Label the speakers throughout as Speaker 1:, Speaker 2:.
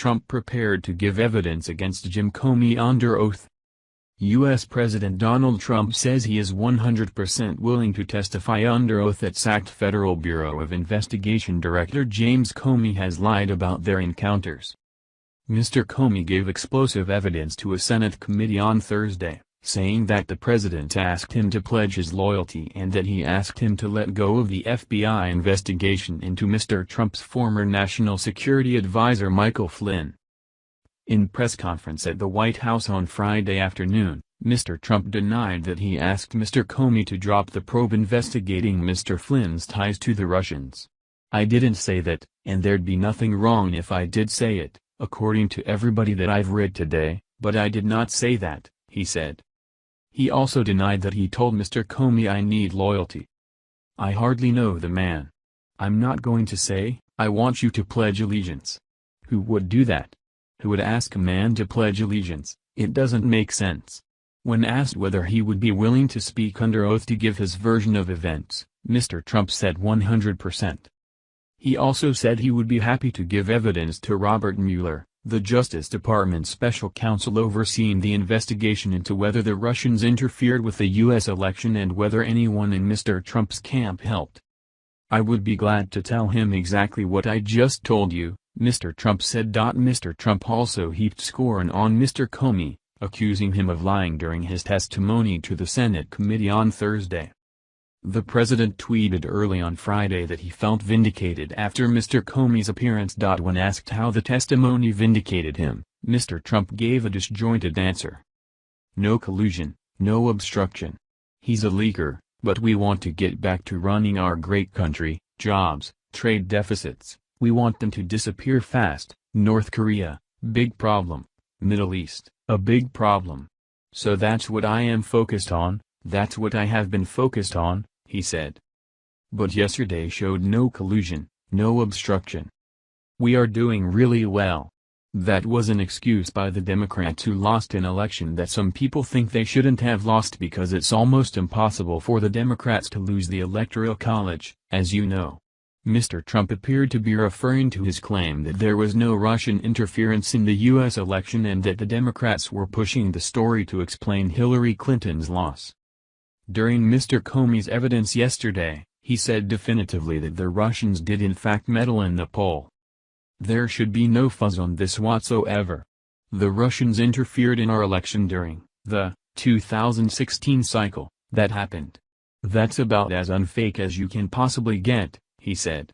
Speaker 1: Trump prepared to give evidence against Jim Comey under oath. U.S. President Donald Trump says he is 100% willing to testify under oath that sacked Federal Bureau of Investigation Director James Comey has lied about their encounters. Mr. Comey gave explosive evidence to a Senate committee on Thursday, saying that the president asked him to pledge his loyalty and that he asked him to let go of the FBI investigation into Mr. Trump's former National Security Advisor Michael Flynn. In press conference at the White House on Friday afternoon, Mr. Trump denied that he asked Mr. Comey to drop the probe investigating Mr. Flynn's ties to the Russians. "I didn't say that, and there'd be nothing wrong if I did say it, according to everybody that I've read today, but I did not say that," he said. He also denied that he told Mr. Comey "I need loyalty. I hardly know the man. I'm not going to say, I want you to pledge allegiance. Who would do that? Who would ask a man to pledge allegiance? It doesn't make sense." When asked whether he would be willing to speak under oath to give his version of events, Mr. Trump said 100%. He also said he would be happy to give evidence to Robert Mueller, the Justice Department's special counsel overseeing the investigation into whether the Russians interfered with the U.S. election and whether anyone in Mr. Trump's camp helped. "I would be glad to tell him exactly what I just told you," Mr. Trump said. Mr. Trump also heaped scorn on Mr. Comey, accusing him of lying during his testimony to the Senate committee on Thursday. The president tweeted early on Friday that he felt vindicated after Mr. Comey's appearance. When asked how the testimony vindicated him, Mr. Trump gave a disjointed answer. "No collusion, no obstruction. He's a leaker, but we want to get back to running our great country, jobs, trade deficits, we want them to disappear fast. North Korea, big problem. Middle East, a big problem. So that's what I am focused on, that's what I have been focused on," he said. But yesterday showed no collusion, no obstruction. "We are doing really well." That was an excuse by the Democrats who lost an election that some people think they shouldn't have lost because it's almost impossible for the Democrats to lose the Electoral College, as you know. Mr. Trump appeared to be referring to his claim that there was no Russian interference in the U.S. election and that the Democrats were pushing the story to explain Hillary Clinton's loss. During Mr. Comey's evidence yesterday, he said definitively that the Russians did in fact meddle in the poll. "There should be no fuzz on this whatsoever. The Russians interfered in our election during the 2016 cycle. That happened. That's about as unfake as you can possibly get," he said.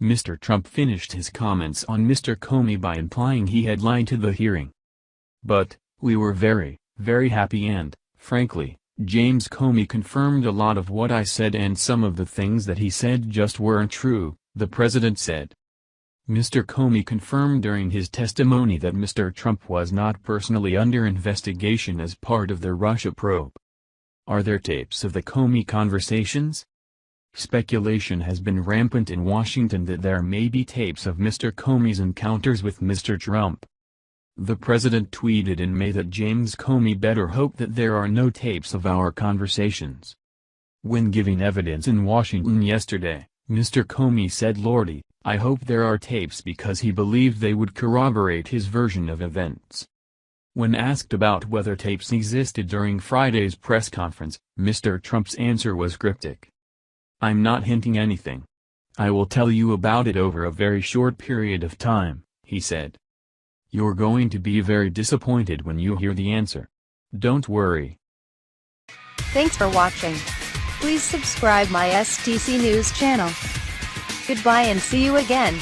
Speaker 1: Mr. Trump finished his comments on Mr. Comey by implying he had lied to the hearing. "But, we were very, very happy and, frankly, James Comey confirmed a lot of what I said and some of the things that he said just weren't true," the president said. Mr. Comey confirmed during his testimony that Mr. Trump was not personally under investigation as part of the Russia probe. Are there tapes of the Comey conversations? Speculation has been rampant in Washington that there may be tapes of Mr. Comey's encounters with Mr. Trump. The president tweeted in May that James Comey better hope that there are no tapes of our conversations. When giving evidence in Washington yesterday, Mr. Comey said, "Lordy, I hope there are tapes," because he believed they would corroborate his version of events. When asked about whether tapes existed during Friday's press conference, Mr. Trump's answer was cryptic. "I'm not hinting anything. I will tell you about it over a very short period of time," he said. "You're going to be very disappointed when you hear the answer. Don't worry."
Speaker 2: Thanks for watching. Please subscribe my STC News channel. Goodbye and see you again.